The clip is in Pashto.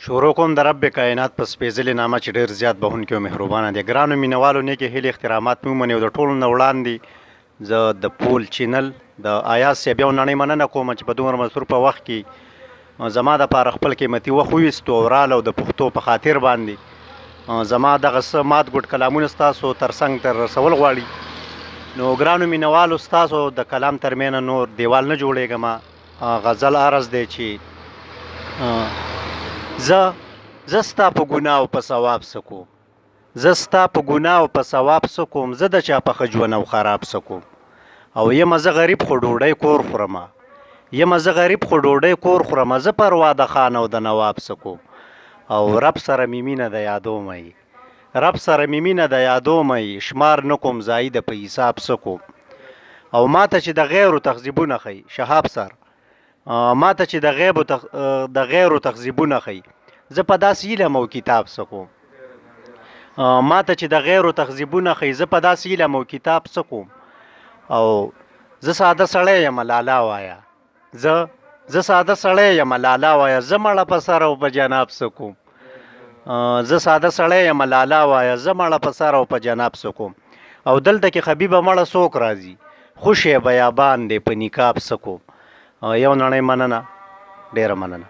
شروع کوم د رب کائنات په سپېڅلي نامه چې ډېر زیات بخښونکی او مهربانه دی. ګرانو مینوالو نیکې هیلې احترامات مې ومنئ او د ټولو نه وړاندې زه د پول چینل د ایاز صاحب یو نړۍ مننه کوم چې په دومره مصروفه وخت کې زما دپاره خپل قیمتي وخت وویستو او راله او د پښتو په خاطر باندې زما دغه څه مات ګوډ کلامونه ستاسو تر څنګ ته رسول غواړي. نو ګرانو مینوالو ستاسو د کلام تر مینه نور دیوال نه جوړېږم. غزل عرض دی چې زه ستا په ګناه او په ثواب څه کوم، زه ستا په ګناه او په ثواب څه کوم، زه د چا په ښه ژوند او خراب څه کوم. او یمه زه غریب خو ډوډۍ کور خورمه، یمه زه غریب خو ډوډۍ کور خورمه، زه پروا د خان او د نواب څه کوم. او رب سره مې مینه د یادومه، رب سره مې مینه د یادومه، شمار نه کوم زاید په حساب څه کوم. او ماته چې د غیرو تخذیبونه ښیي شهاب سر، ماته چې د غیرو تخذیبونه ښیي، زه په داسې علم او کتاب څه کوم. ماته چې د غیرو تخذیبونه ښیي، زه په داسې علم او کتاب څه کوم. او زه ساده سړی یم لالا وایه، زه ساده سړی یم لالا وایه، زه مړه په سر او په جناب څه کوم. زه ساده سړی یم لالا وایه، زه مړه په سر او په جناب څه کوم. او دلته کې خبیبه مړه څوک راځي، خوشی بیابان دی په نکاب څه کوم. یو نړۍ مننه، ډېره مننه.